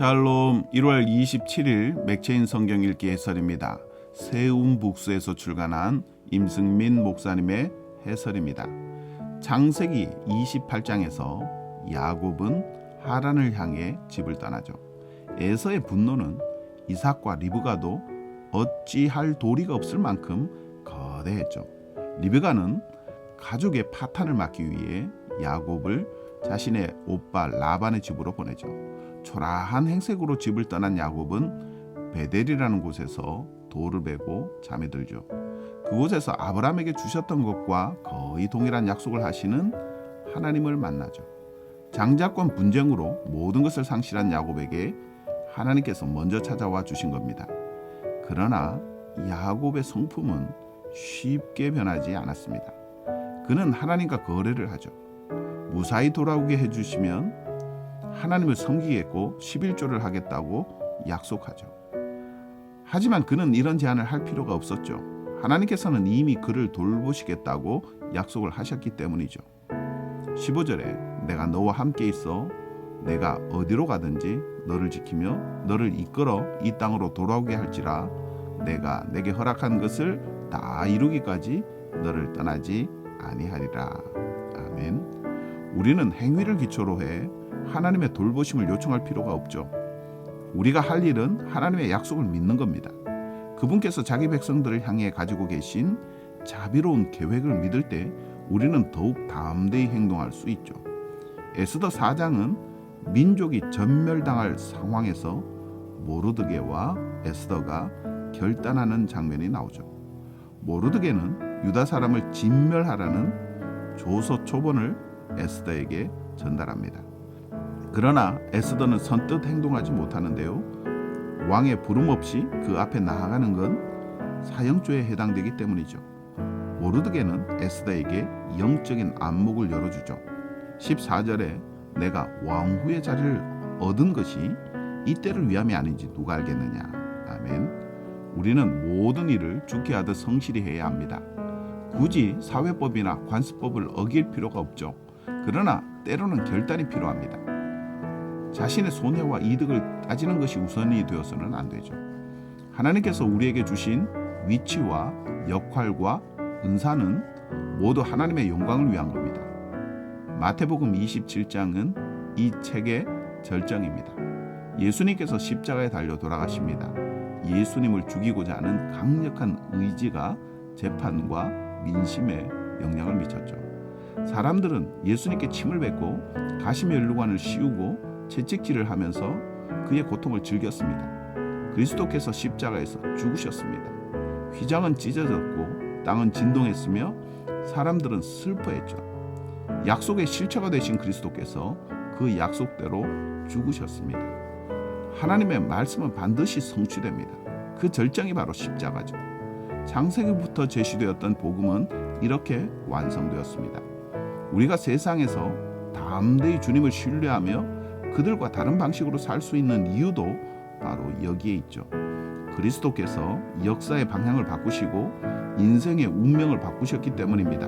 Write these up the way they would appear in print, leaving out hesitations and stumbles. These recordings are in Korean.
샬롬 1월 27일 맥체인 성경 읽기 해설입니다. 세움북스에서 출간한 임승민 목사님의 해설입니다. 창세기 28장에서 야곱은 하란을 향해 집을 떠나죠. 에서의 분노는 이삭과 리브가도 어찌할 도리가 없을 만큼 거대했죠. 리브가는 가족의 파탄을 막기 위해 야곱을 자신의 오빠 라반의 집으로 보내죠. 초라한 행색으로 집을 떠난 야곱은 베델이라는 곳에서 돌을 베고 잠에 들죠. 그곳에서 아브라함에게 주셨던 것과 거의 동일한 약속을 하시는 하나님을 만나죠. 장자권 분쟁으로 모든 것을 상실한 야곱에게 하나님께서 먼저 찾아와 주신 겁니다. 그러나 야곱의 성품은 쉽게 변하지 않았습니다. 그는 하나님과 거래를 하죠. 무사히 돌아오게 해주시면 하나님을 섬기겠고 11조를 하겠다고 약속하죠. 하지만 그는 이런 제안을 할 필요가 없었죠. 하나님께서는 이미 그를 돌보시겠다고 약속을 하셨기 때문이죠. 15절에 내가 너와 함께 있어 내가 어디로 가든지 너를 지키며 너를 이끌어 이 땅으로 돌아오게 할지라 내가 내게 허락한 것을 다 이루기까지 너를 떠나지 아니하리라. 아멘. 우리는 행위를 기초로 해 하나님의 돌보심을 요청할 필요가 없죠. 우리가 할 일은 하나님의 약속을 믿는 겁니다. 그분께서 자기 백성들을 향해 가지고 계신 자비로운 계획을 믿을 때 우리는 더욱 담대히 행동할 수 있죠. 에스더 4장은 민족이 전멸당할 상황에서 모르드게와 에스더가 결단하는 장면이 나오죠. 모르드게는 유다 사람을 진멸하라는 조서 초본을 에스더에게 전달합니다. 그러나 에스더는 선뜻 행동하지 못하는데요. 왕의 부름 없이 그 앞에 나아가는 건 사형죄에 해당되기 때문이죠. 모르드게는 에스더에게 영적인 안목을 열어주죠. 14절에 내가 왕후의 자리를 얻은 것이 이때를 위함이 아닌지 누가 알겠느냐. 아멘. 우리는 모든 일을 주께 하듯 성실히 해야 합니다. 굳이 사회법이나 관습법을 어길 필요가 없죠. 그러나 때로는 결단이 필요합니다. 자신의 손해와 이득을 따지는 것이 우선이 되어서는 안 되죠. 하나님께서 우리에게 주신 위치와 역할과 은사는 모두 하나님의 영광을 위한 겁니다. 마태복음 27장은 이 책의 절정입니다. 예수님께서 십자가에 달려 돌아가십니다. 예수님을 죽이고자 하는 강력한 의지가 재판과 민심에 영향을 미쳤죠. 사람들은 예수님께 침을 뱉고 가시면류관을 씌우고 채찍질을 하면서 그의 고통을 즐겼습니다. 그리스도께서 십자가에서 죽으셨습니다. 휘장은 찢어졌고 땅은 진동했으며 사람들은 슬퍼했죠. 약속의 실체가 되신 그리스도께서 그 약속대로 죽으셨습니다. 하나님의 말씀은 반드시 성취됩니다. 그 절정이 바로 십자가죠. 창세기부터 제시되었던 복음은 이렇게 완성되었습니다. 우리가 세상에서 담대히 주님을 신뢰하며 그들과 다른 방식으로 살 수 있는 이유도 바로 여기에 있죠. 그리스도께서 역사의 방향을 바꾸시고 인생의 운명을 바꾸셨기 때문입니다.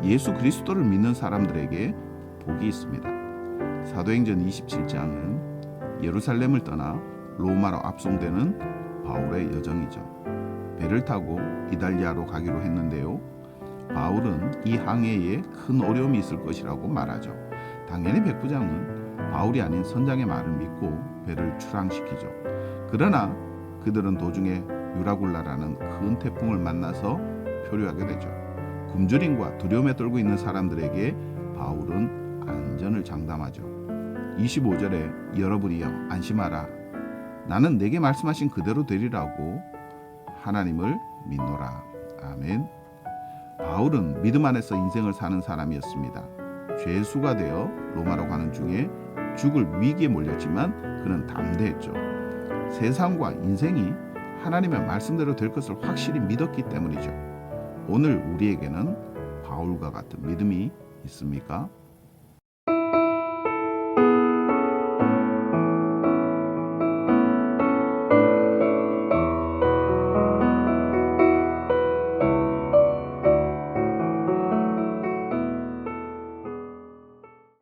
예수 그리스도를 믿는 사람들에게 복이 있습니다. 사도행전 27장은 예루살렘을 떠나 로마로 압송되는 바울의 여정이죠. 배를 타고 이달리아로 가기로 했는데요. 바울은 이 항해에 큰 어려움이 있을 것이라고 말하죠. 당연히 백부장은 바울이 아닌 선장의 말을 믿고 배를 출항시키죠. 그러나 그들은 도중에 유라굴라라는 큰 태풍을 만나서 표류하게 되죠. 굶주림과 두려움에 떨고 있는 사람들에게 바울은 안전을 장담하죠. 25절에 여러분이여 안심하라. 나는 내게 말씀하신 그대로 되리라고 하나님을 믿노라. 아멘. 바울은 믿음 안에서 인생을 사는 사람이었습니다. 죄수가 되어 로마로 가는 중에 죽을 위기에 몰렸지만 그는 담대했죠. 세상과 인생이 하나님의 말씀대로 될 것을 확실히 믿었기 때문이죠. 오늘 우리에게는 바울과 같은 믿음이 있습니까?